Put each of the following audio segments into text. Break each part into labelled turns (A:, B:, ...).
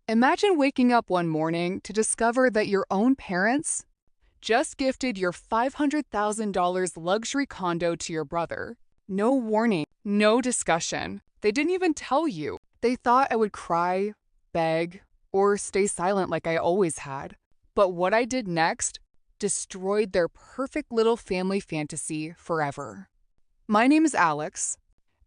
A: Imagine waking up one morning to discover that your own parents just gifted your $500,000 luxury condo to your brother. No warning, no discussion. They didn't even tell you. They thought I would cry, beg, or stay silent like I always had. But what I did next destroyed their perfect little family fantasy forever. My name is Alex,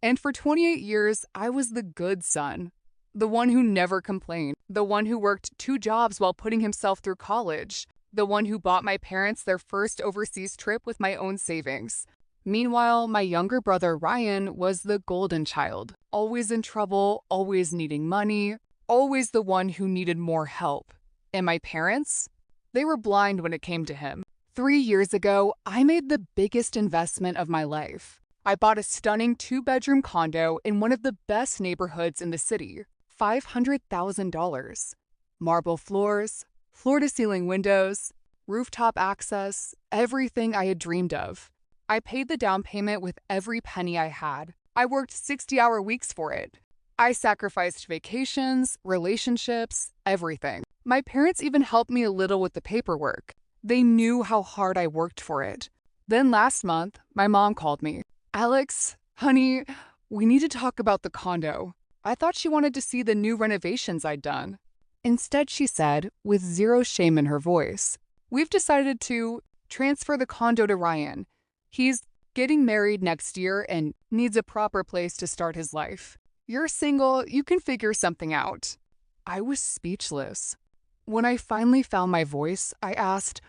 A: and for 28 years, I was the good son. The one who never complained. The one who worked 2 jobs while putting himself through college. The one who bought my parents their first overseas trip with my own savings. Meanwhile, my younger brother Ryan was the golden child. Always in trouble, always needing money, always the one who needed more help. And my parents? They were blind when it came to him. 3 years ago, I made the biggest investment of my life. I bought a stunning 2-bedroom condo in one of the best neighborhoods in the city. $500,000. Marble floors, floor-to-ceiling windows, rooftop access, everything I had dreamed of. I paid the down payment with every penny I had. I worked 60-hour weeks for it. I sacrificed vacations, relationships, everything. My parents even helped me a little with the paperwork. They knew how hard I worked for it. Then last month, my mom called me. "Alex, honey, we need to talk about the condo." I thought she wanted to see the new renovations I'd done. Instead, she said, with zero shame in her voice, "We've decided to transfer the condo to Ryan. He's getting married next year and needs a proper place to start his life. You're single, you can figure something out." I was speechless. When I finally found my voice, I asked,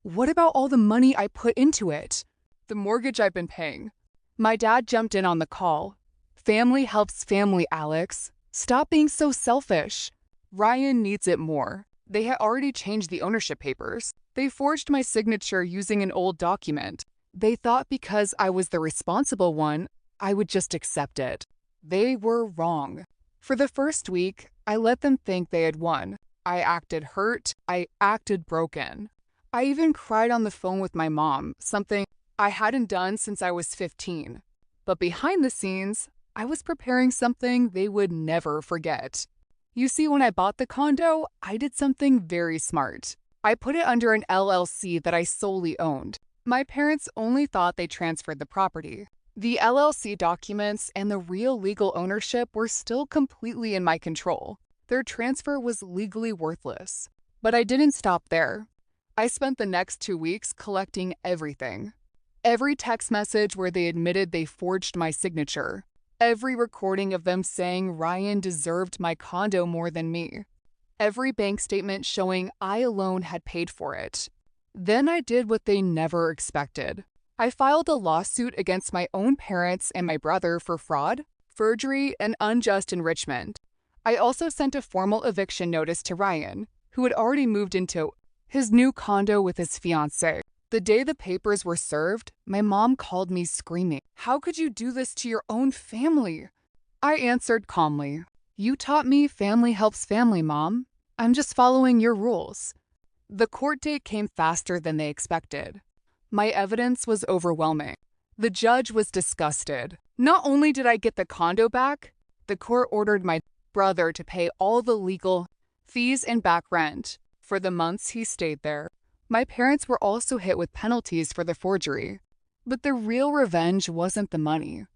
A: "What about all the money I put into it? The mortgage I've been paying?" My dad jumped in on the call. "Family helps family, Alex. Stop being so selfish. Ryan needs it more. They had already changed the ownership papers. They forged my signature using an old document. They thought because I was the responsible one, I would just accept it. They were wrong. For the first week, I let them think they had won. I acted hurt. I acted broken. I even cried on the phone with my mom, something I hadn't done since I was 15. But behind the scenes, I was preparing something they would never forget. You see, when I bought the condo, I did something very smart. I put it under an LLC that I solely owned. My parents only thought they transferred the property. The LLC documents and the real legal ownership were still completely in my control. Their transfer was legally worthless. But I didn't stop there. I spent the next 2 weeks collecting everything. Every text message where they admitted they forged my signature. Every recording of them saying Ryan deserved my condo more than me. Every bank statement showing I alone had paid for it. Then I did what they never expected. I filed a lawsuit against my own parents and my brother for fraud, forgery, and unjust enrichment. I also sent a formal eviction notice to Ryan, who had already moved into his new condo with his fiancée. The day the papers were served, my mom called me screaming, "How could you do this to your own family?" I answered calmly, "You taught me family helps family, Mom. I'm just following your rules." The court date came faster than they expected. My evidence was overwhelming. The judge was disgusted. Not only did I get the condo back, the court ordered my brother to pay all the legal fees and back rent for the months he stayed there. My parents were also hit with penalties for the forgery. But the real revenge wasn't the money.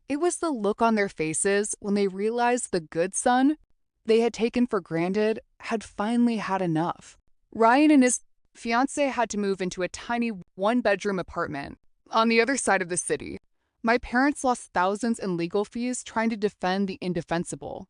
A: It was the look on their faces when they realized the good son they had taken for granted had finally had enough. Ryan and his fiancée had to move into a tiny 1-bedroom apartment on the other side of the city. My parents lost thousands in legal fees trying to defend the indefensible.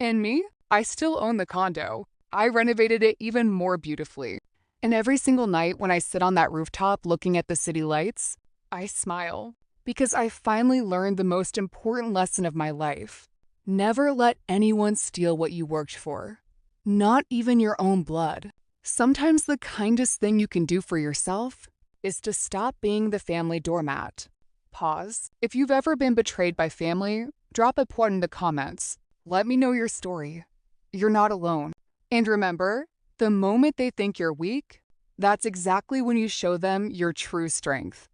A: And me? I still own the condo. I renovated it even more beautifully. And every single night when I sit on that rooftop looking at the city lights, I smile because I finally learned the most important lesson of my life. Never let anyone steal what you worked for, not even your own blood. Sometimes the kindest thing you can do for yourself is to stop being the family doormat. Pause. If you've ever been betrayed by family, drop a point in the comments. Let me know your story. You're not alone. And remember, the moment they think you're weak, that's exactly when you show them your true strength.